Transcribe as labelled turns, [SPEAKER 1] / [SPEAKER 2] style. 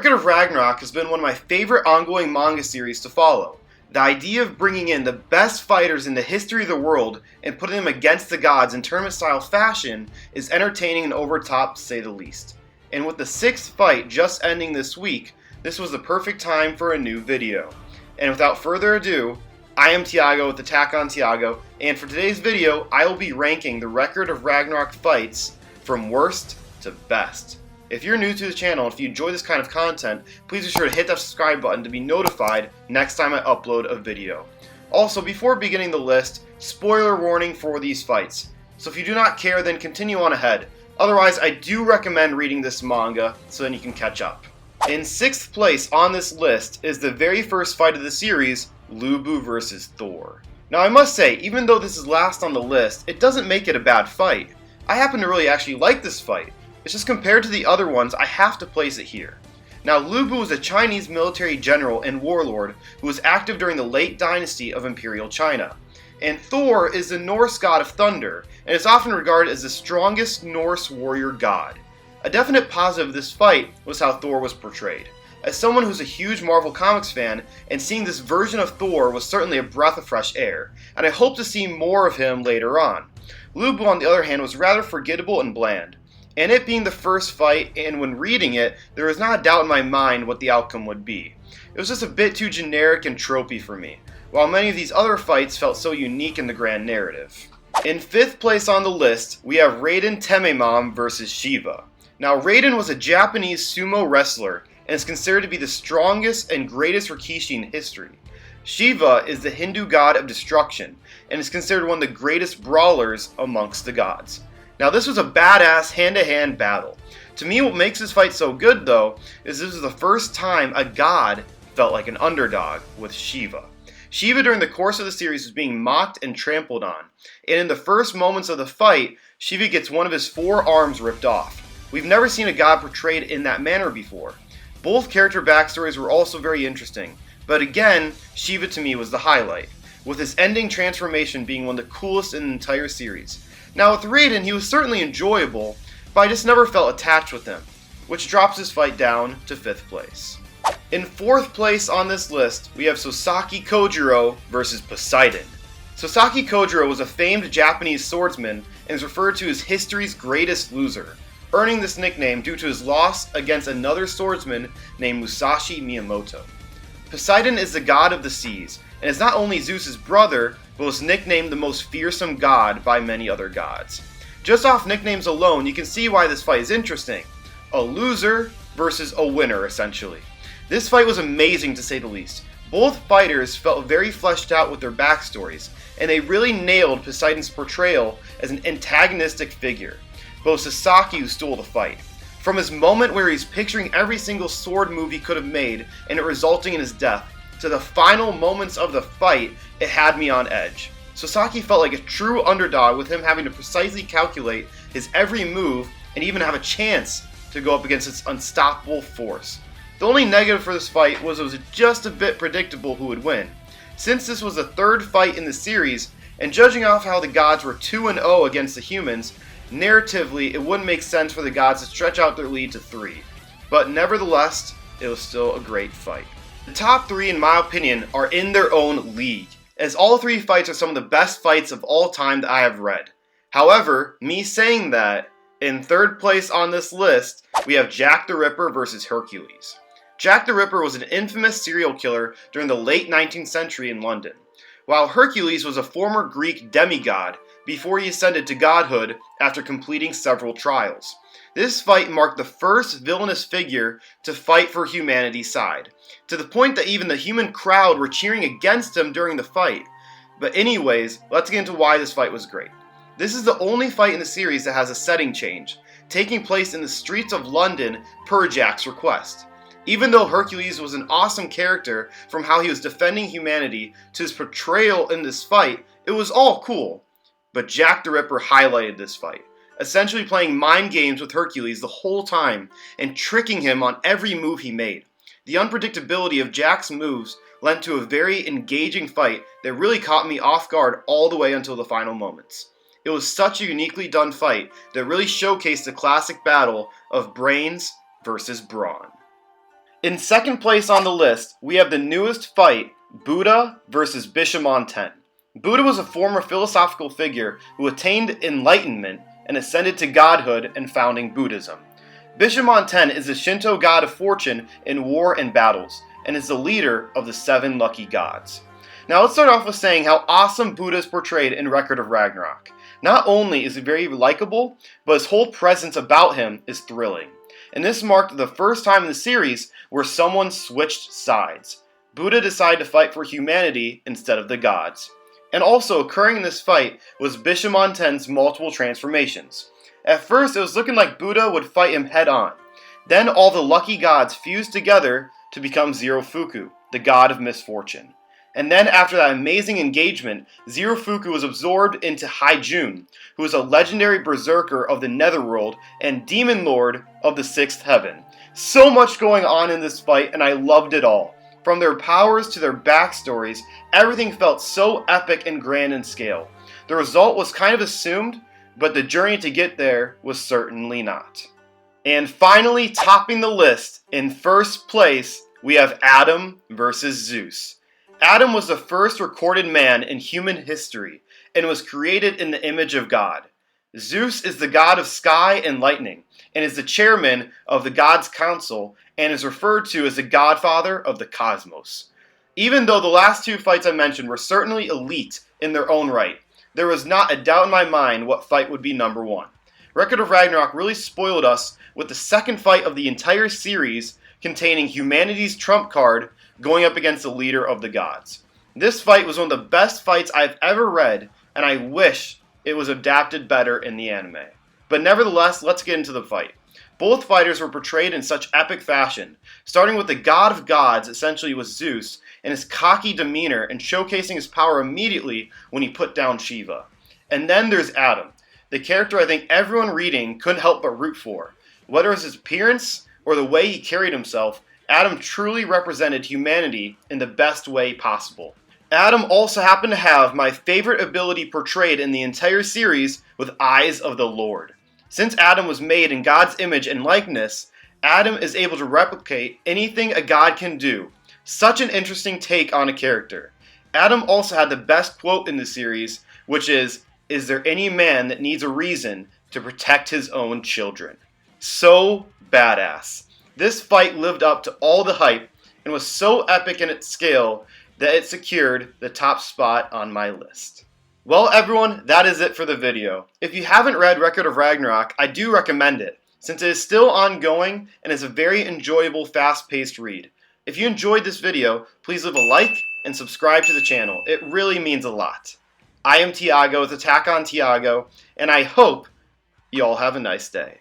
[SPEAKER 1] Record of Ragnarok has been one of my favorite ongoing manga series to follow. The idea of bringing in the best fighters in the history of the world and putting them against the gods in tournament-style fashion is entertaining and over-top to say the least. And with the 6th fight just ending this week, this was the perfect time for a new video. And without further ado, I am Tiago with Attack on Tiago, and for today's video, I will be ranking the Record of Ragnarok fights from worst to best. If you're new to the channel and if you enjoy this kind of content, please be sure to hit that subscribe button to be notified next time I upload a video. Also, before beginning the list, spoiler warning for these fights. So if you do not care, then continue on ahead. Otherwise, I do recommend reading this manga so then you can catch up. In 6th place on this list is the very first fight of the series, Lubu vs. Thor. Now I must say, even though this is last on the list, it doesn't make it a bad fight. I happen to really actually like this fight. It's just compared to the other ones, I have to place it here. Now, Lubu was a Chinese military general and warlord who was active during the late dynasty of Imperial China. And Thor is the Norse god of thunder, and is often regarded as the strongest Norse warrior god. A definite positive of this fight was how Thor was portrayed. As someone who's a huge Marvel Comics fan, and seeing this version of Thor was certainly a breath of fresh air, and I hope to see more of him later on. Lubu, on the other hand, was rather forgettable and bland. And it being the first fight, and when reading it, there was not a doubt in my mind what the outcome would be. It was just a bit too generic and tropey for me, while many of these other fights felt so unique in the grand narrative. In 5th place on the list, we have Raiden Tememon vs. Shiva. Now, Raiden was a Japanese sumo wrestler, and is considered to be the strongest and greatest Rikishi in history. Shiva is the Hindu god of destruction, and is considered one of the greatest brawlers amongst the gods. Now, this was a badass hand-to-hand battle. To me, what makes this fight so good, though, is this was the first time a god felt like an underdog with Shiva. Shiva, during the course of the series, was being mocked and trampled on, and in the first moments of the fight, Shiva gets one of his 4 arms ripped off. We've never seen a god portrayed in that manner before. Both character backstories were also very interesting, but again, Shiva to me was the highlight, with his ending transformation being one of the coolest in the entire series. Now, with Raiden, he was certainly enjoyable, but I just never felt attached with him, which drops his fight down to 5th place. In 4th place on this list, we have Sasaki Kojiro vs. Poseidon. Sasaki Kojiro was a famed Japanese swordsman and is referred to as history's greatest loser, earning this nickname due to his loss against another swordsman named Musashi Miyamoto. Poseidon is the god of the seas, and is not only Zeus's brother, but was nicknamed the most fearsome god by many other gods. Just off nicknames alone, you can see why this fight is interesting. A loser versus a winner, essentially. This fight was amazing to say the least. Both fighters felt very fleshed out with their backstories, and they really nailed Poseidon's portrayal as an antagonistic figure. But it was Sasaki who stole the fight. From his moment where he's picturing every single sword move he could have made, and it resulting in his death, to the final moments of the fight, it had me on edge. Sasaki felt like a true underdog, with him having to precisely calculate his every move and even have a chance to go up against its unstoppable force. The only negative for this fight was it was just a bit predictable who would win. Since this was the 3rd fight in the series, and judging off how the gods were 2-0 against the humans, narratively it wouldn't make sense for the gods to stretch out their lead to 3. But nevertheless, it was still a great fight. The top 3, in my opinion, are in their own league, as all 3 fights are some of the best fights of all time that I have read. However, me saying that, in 3rd place on this list, we have Jack the Ripper vs. Hercules. Jack the Ripper was an infamous serial killer during the late 19th century in London, while Hercules was a former Greek demigod before he ascended to godhood after completing several trials. This fight marked the first villainous figure to fight for humanity's side, to the point that even the human crowd were cheering against him during the fight. But anyways, let's get into why this fight was great. This is the only fight in the series that has a setting change, taking place in the streets of London per Jack's request. Even though Hercules was an awesome character, from how he was defending humanity to his portrayal in this fight, it was all cool. But Jack the Ripper highlighted this fight, essentially playing mind games with Hercules the whole time and tricking him on every move he made. The unpredictability of Jack's moves led to a very engaging fight that really caught me off guard all the way until the final moments. It was such a uniquely done fight that really showcased the classic battle of brains versus brawn. In second place on the list, we have the newest fight, Budha versus Bishamonten. Budha was a former philosophical figure who attained enlightenment and ascended to godhood in founding Buddhism. Bishamonten is the Shinto god of fortune in war and battles, and is the leader of the 7 lucky gods. Now let's start off with saying how awesome Budha is portrayed in Record of Ragnarok. Not only is he very likable, but his whole presence about him is thrilling. And this marked the first time in the series where someone switched sides. Budha decided to fight for humanity instead of the gods. And also occurring in this fight was Bishamonten's multiple transformations. At first it was looking like Budha would fight him head on. Then all the lucky gods fused together to become Zerofuku, the god of misfortune. And then after that amazing engagement, Zerofuku was absorbed into Haijun, who is a legendary berserker of the Netherworld and demon lord of the 6th heaven. So much going on in this fight, and I loved it all. From their powers to their backstories, everything felt so epic and grand in scale. The result was kind of assumed, but the journey to get there was certainly not. And finally, topping the list, in first place, we have Adam versus Zeus. Adam was the first recorded man in human history and was created in the image of God. Zeus is the god of sky and lightning and is the chairman of the gods' council and is referred to as the godfather of the cosmos. Even though the last 2 fights I mentioned were certainly elite in their own right, there was not a doubt in my mind what fight would be number 1. Record of Ragnarok really spoiled us with the second fight of the entire series containing humanity's trump card going up against the leader of the gods. This fight was one of the best fights I've ever read, and I wish it was adapted better in the anime. But nevertheless, let's get into the fight. Both fighters were portrayed in such epic fashion, starting with the god of gods, essentially was Zeus, and his cocky demeanor and showcasing his power immediately when he put down Shiva. And then there's Adam, the character I think everyone reading couldn't help but root for. Whether it was his appearance or the way he carried himself, Adam truly represented humanity in the best way possible. Adam also happened to have my favorite ability portrayed in the entire series with Eyes of the Lord. Since Adam was made in God's image and likeness, Adam is able to replicate anything a god can do. Such an interesting take on a character. Adam also had the best quote in the series, which is there any man that needs a reason to protect his own children? So badass. This fight lived up to all the hype and was so epic in its scale that it secured the top spot on my list. Well everyone, that is it for the video. If you haven't read Record of Ragnarok, I do recommend it, since it is still ongoing and is a very enjoyable, fast-paced read. If you enjoyed this video, please leave a like and subscribe to the channel. It really means a lot. I am Tiago with Attack on Tiago, and I hope you all have a nice day.